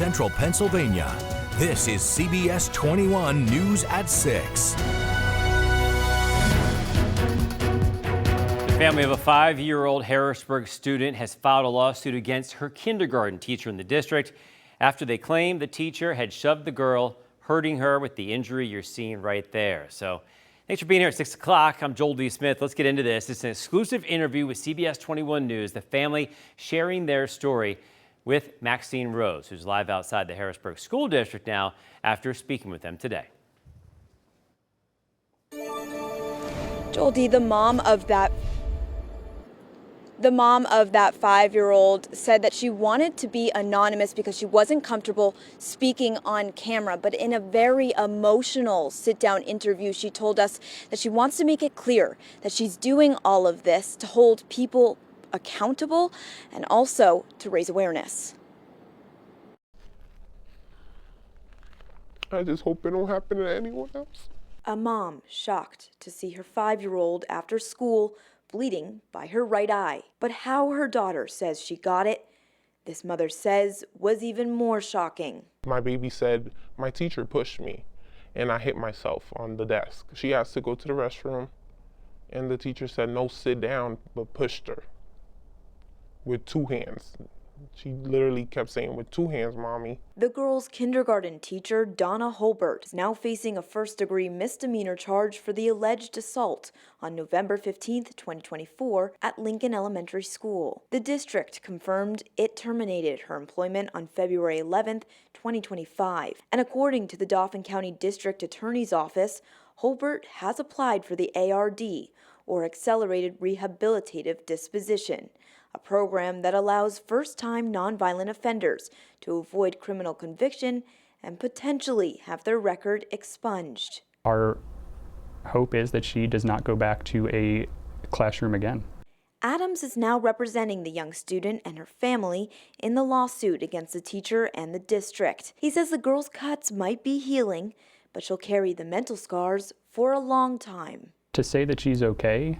Central Pennsylvania. This is CBS 21 News at 6. The family of a 5-year-old Harrisburg student has filed a lawsuit against her kindergarten teacher in the district after they claim the teacher had shoved the girl, hurting her with the injury you're seeing right there. So thanks for being here at 6 o'clock. I'm Joel D. Smith. Let's get into this. It's an exclusive interview with CBS 21 News, the family sharing their story with Maxine Rose, who's live outside the Harrisburg School District now after speaking with them today. Joel D., the mom of that 5-year-old said that she wanted to be anonymous because she wasn't comfortable speaking on camera. But in a very emotional sit-down interview, she told us that she wants to make it clear that she's doing all of this to hold people accountable and also to raise awareness. I just hope it don't happen to anyone else. A mom shocked to see her 5-year-old after school bleeding by her right eye. But how her daughter says she got it, this mother says was even more shocking. My baby said, my teacher pushed me and I hit myself on the desk. She asked to go to the restroom and the teacher said, no, sit down, but pushed her with 2 hands. She literally kept saying, with 2 hands, mommy. The girl's kindergarten teacher, Donna Holbert, is now facing a first-degree misdemeanor charge for the alleged assault on November 15, 2024, at Lincoln Elementary School. The district confirmed it terminated her employment on February 11, 2025. And according to the Dauphin County District Attorney's Office, Holbert has applied for the ARD, or Accelerated Rehabilitative Disposition, a program that allows first-time nonviolent offenders to avoid criminal conviction and potentially have their record expunged. Our hope is that she does not go back to a classroom again. Adams is now representing the young student and her family in the lawsuit against the teacher and the district. He says the girl's cuts might be healing, but she'll carry the mental scars for a long time. To say that she's okay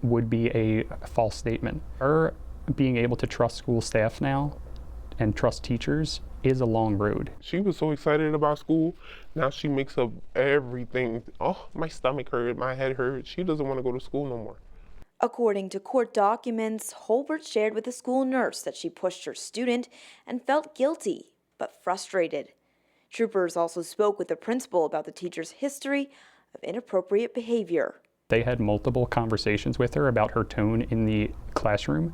would be a false statement. Her being able to trust school staff now and trust teachers is a long road. She was so excited about school. Now she makes up everything. Oh, my stomach hurt, my head hurt. She doesn't want to go to school no more. According to court documents, Holbert shared with a school nurse that she pushed her student and felt guilty, but frustrated. Troopers also spoke with the principal about the teacher's history of inappropriate behavior. They had multiple conversations with her about her tone in the classroom,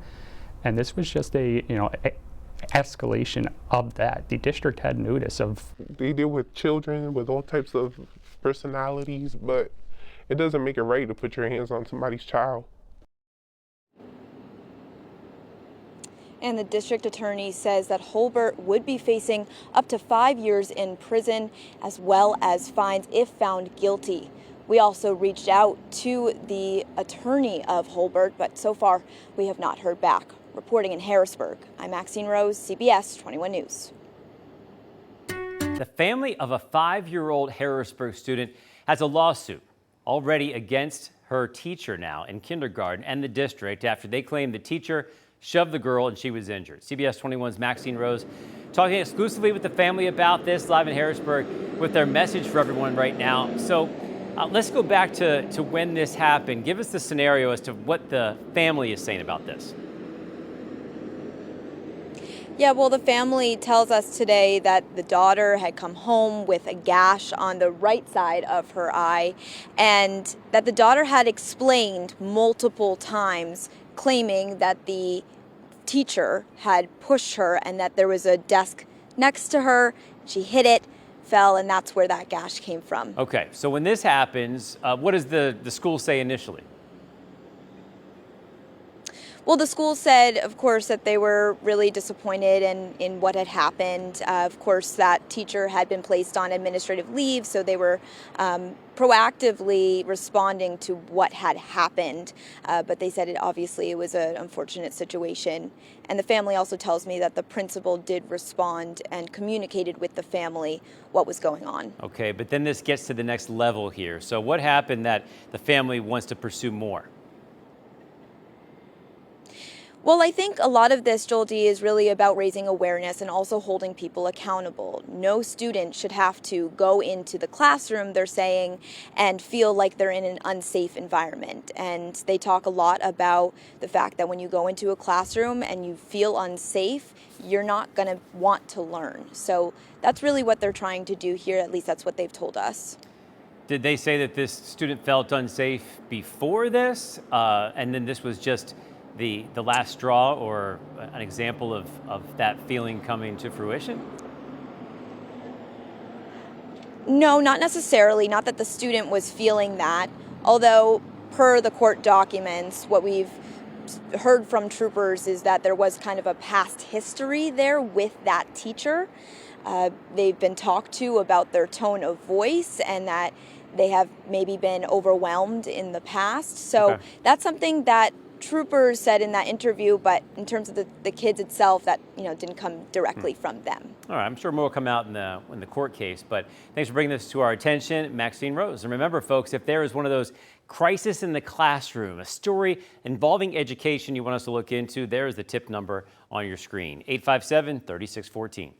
and this was just a escalation of that. The district had notice of. They deal with children with all types of personalities, but it doesn't make it right to put your hands on somebody's child. And the district attorney says that Holbert would be facing up to 5 years in prison, as well as fines if found guilty. We also reached out to the attorney of Holbert, but so far we have not heard back. Reporting in Harrisburg, I'm Maxine Rose, CBS 21 News. The family of a 5-year-old Harrisburg student has a lawsuit already against her teacher now in kindergarten and the district after they claim the teacher shoved the girl and she was injured. CBS 21's Maxine Rose talking exclusively with the family about this live in Harrisburg with their message for everyone right now. So let's go back to when this happened. Give us the scenario as to what the family is saying about this. Yeah, well, the family tells us today that the daughter had come home with a gash on the right side of her eye and that the daughter had explained multiple times, claiming that the teacher had pushed her and that there was a desk next to her. She hit it, fell, and that's where that gash came from. Okay, so when this happens, what does the school say initially? Well, the school said, of course, that they were really disappointed in what had happened. Of course, that teacher had been placed on administrative leave, so they were proactively responding to what had happened. But they said obviously it was an unfortunate situation. And the family also tells me that the principal did respond and communicated with the family what was going on. Okay, but then this gets to the next level here. So what happened that the family wants to pursue more? Well, I think a lot of this, Joel D, is really about raising awareness and also holding people accountable. No student should have to go into the classroom, they're saying, and feel like they're in an unsafe environment. And they talk a lot about the fact that when you go into a classroom and you feel unsafe, you're not going to want to learn. So that's really what they're trying to do here. At least that's what they've told us. Did they say that this student felt unsafe before this, and then this was just the last straw, or an example of that feeling coming to fruition? No, not necessarily. Not that the student was feeling that. Although, per the court documents, what we've heard from troopers is that there was kind of a past history there with that teacher. They've been talked to about their tone of voice and that they have maybe been overwhelmed in the past. So that's something that troopers said in that interview, but in terms of the kids itself, that didn't come directly from them. All right, I'm sure more will come out in the court case, but thanks for bringing this to our attention, Maxine Rose. And remember, folks, if there is one of those crisis in the classroom, a story involving education you want us to look into, there is the tip number on your screen, 857-3614.